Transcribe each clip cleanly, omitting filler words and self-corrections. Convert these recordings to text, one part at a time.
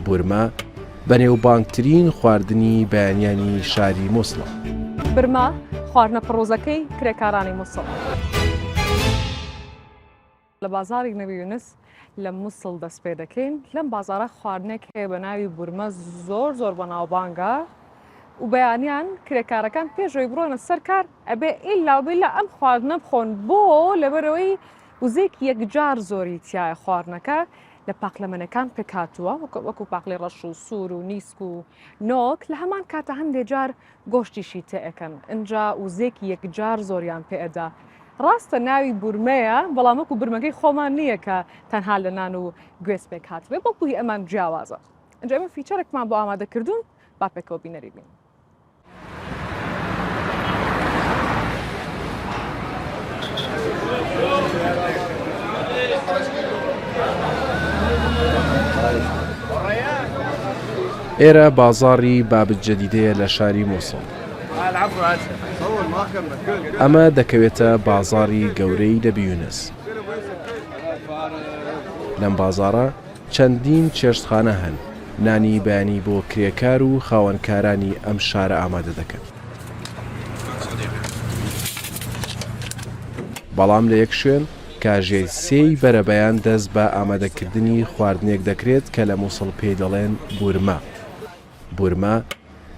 بورما بەنێوبانگترین خواردنی بەیانیانی شاری مووسڵە. برما خواردنە پڕۆزەکەی کرێکارانی مووسڵ. لە بازاری نەبی یونس لە مووسڵ دەست پێ دەکەین. لەم بازارە خواردنێک هەیە بە ناوی بورمە زۆر بەناوبانگە و بەیانیان کرێکارەکان پێشەوەی بڕۆنە سەر کار ئەبێ ئیلا ئەم خواردنە بخۆن بۆ لەبەرەوەی وزەیەکی یەکجار زۆری تایە خواردنەکە لە پاقلەمەنەکان پێکاتووە وەکو پاقلی ڕەش و سوور و نیسک و نۆک لە هەمان کاتە هەندێک جار گۆشتیشی تێئەکەن. ئەنجا وزەیەکی یەکجار زۆریان پێئەدا. ڕاستە ناوی بورمەیە بەڵام وەکو برمەکەی خۆمان نییە کە تەنها لە نان و گوێز پێکاتوێ بەڵکوی ئەمان جیاوازە. ئەنجا ئێمە فیچەرێکمان بۆ ئامادەکردوون با پێکەوە بینەری بین. ئێرە بازاڕی بابت جەدیدەیە لە شاری مووسڵ. ئەمە دەکەوێتە بازاڕی گەورەی نەبی یونس. لەم بازاڕە چەندین چێشتخانە هەن نانی بەیانی بۆ کرێکار و خاوەنکارانی ئەم شارە ئامادە دەکەن. بەڵام لە یەک شوێن کاژێی سێی بەرەبەیان دەست بە ئامادەکردنی خواردنێک دەکرێت کە لە مووسڵ پێی دەڵێن بورما. بورما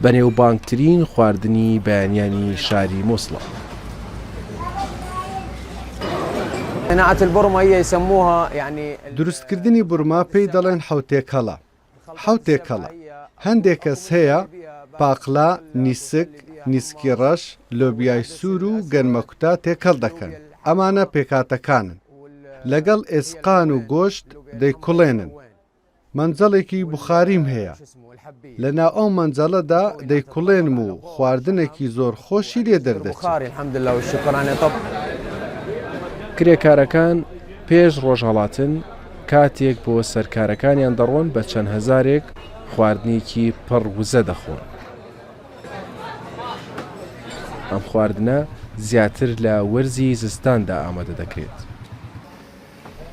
بەنێوبانگترین خواردنی بەیانیانی شاری مووسڵە. دروستکردنی بورما پێی دەڵێن حوتێکەڵە. حوتێکەڵە هەندێک کەس هەیە پاقلا، نیسک، نیسکی ڕەش، لۆبیای سوور و گەرمەکوتا تێکەڵ دەکەن. ئەمانە پێکاتەکانن. لەگەڵ ئێسقان و گۆشت دەیکوڵێنن. مەنجەڵێکی بوخاریم هەیە. لە ناو ئەو مەنجەڵەدا دەیکوڵێنم و خواردنێکی زۆر خۆشی لێ دەردەچێت. کرێکارەکان پێش ڕۆژهەڵاتن کاتێک بۆ سەرکارەکانیان دەڕۆن بە چەند هەزارێک خواردنێکی پڕ وزە دەخۆن. ئەم خواردنە زیاتر لە وەرزی زستاندا ئامادە دەکرێت.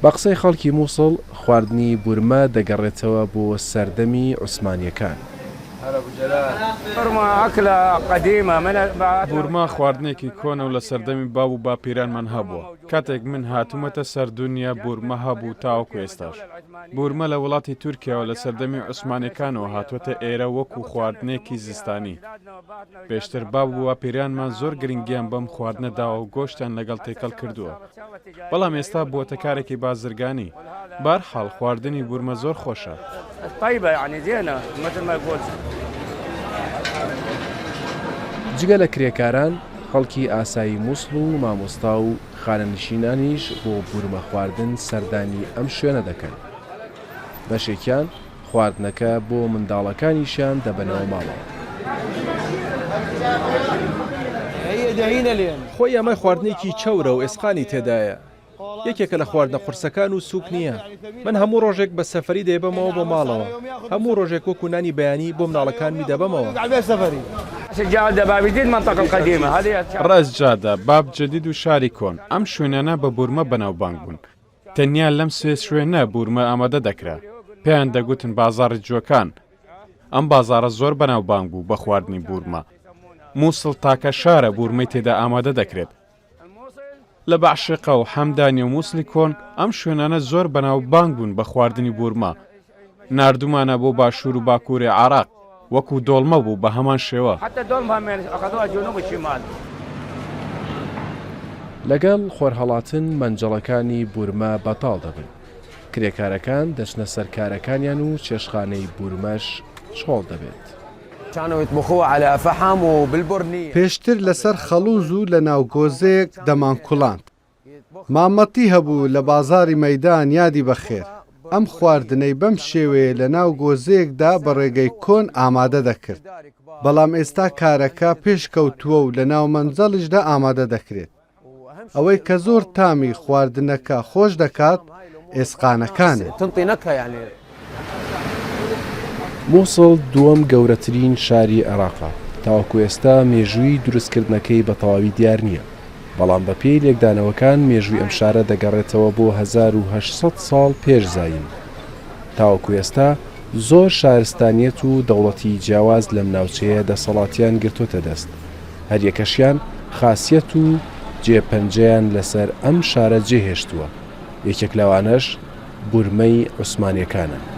بە قسەی خەڵکی مووسڵ خواردنی بورمە دەگەڕێتەوە بۆ سەردەمی عوسمانیەکان. بورما خواردنێکی کۆنە و لە سەردەمی باب و باپیرانمان هەبووە. کاتێک من هاتوومەتە سەردونیا بورمە هەبوو تاوەکو ئێستاش. بورمە لە وڵاتی تورکیاوە لە سەردەمی عوسمانیەکانەوە هاتووەتە ئێرە وەکو خواردنێکی زستانی. پێشتر باب و باپیرانمان زۆر گرنگیان بەم خواردنەداوە و گۆشتیان لەگەڵ تێکەڵ کردووە. بەڵام ئێستا بووەتە کارێکی بازرگانی. بەرحاڵ خواردنی بورمە زۆر خۆشە. جگە لە کرێکاران خەڵکی ئاسایی مووسڵ و مامۆستا و خانەنشینانیش بۆ بورمە خواردن سەردانی ئەم شوێنە دەکەن. بەشێکیان خواردنەکە بۆ منداڵەکانیشیان دەبەنەوە ماڵەوە. خۆی ئەمە خواردنێکی چەورە و ئێسقانی تێدایە. یەکێکە لە خواردنە قورسەکان و سووک نییە. من هەموو ڕۆژێک بە سەفەری دەیبەمەوە بۆ ماڵەوە. هەموو ڕۆژێک وەکو نانی بەیانی بۆ مناڵەکانمی دەبەمەوە. ڕاست جادە باب جەدید و شاری کۆن. ئەم شوێنانە بە بورمە بەناوبانگ بوون. تەنیا لەم سێ شوێنە بورمە ئامادە دەکرا. پێیان دەگوتن بازاڕی جوەکان. ئەم بازاڕە زۆر بەناوبانگ بوو بە خواردنی بورمە. مووسڵ تاکە شارە بورمەی تێدا ئامادە دەکرێت. لە بەعشقە و حەمدانی و مووسڵی کۆن ئەم شوێنانە زۆر بەناوبانگ بوون بە خواردنی بورمە. ناردومانە بۆ باشوور و باکووری عێراق وەکو دۆڵمە بوو بە هەمان شێوە. لەگەڵ خۆرهەڵاتن مەنجەڵەکانی بورمە بەتاڵ دەبن. کرێکارەکان دەچنە سەرکارەکانیان و چێشخانەی بورمەش چۆڵ دەبێت. پێشتر لەسەر خەڵوز و لە ناو گۆزەیەک دەمانکوڵاند. مامەتی هەبوو لە بازاری مەیدان یادی بەخێر. ئەم خواردنەی بەم شێوەیە لە ناو گۆزەیەکدا بە ڕێگەی کۆن ئامادە دەکرد. بەڵام ئێستا کارەکە پێشکەوتووە و لە ناو مەنجەڵیشدا ئامادە دەکرێت. ئەوەی کە زۆر تامی خواردنەکە خۆش دەکات ئێسقانەکانە. مووسڵ دووەم گەورەترین شاری عێراقە. تاوەکو ئێستا مێژووی دروستکردنەکەی بە تەواوی دیار نییە. بەڵام بە پێی لێکدانەوەکان مێژووی ئەم شارە دەگەڕێتەوە بۆ 1800 ساڵ پێش زاین. تاوەکو ئێستا زۆر شارستانیەت و دەوڵەتی جیاواز لەم ناوچەیە دەسەڵاتیان گرتوتە دەست، هەر یەکەشیان خاسیەت و جێپەنجەیان لەسەر ئەم شارە جێهێشتووە، یەکێک لەوانەش بورمەی عوسمانیەکانە.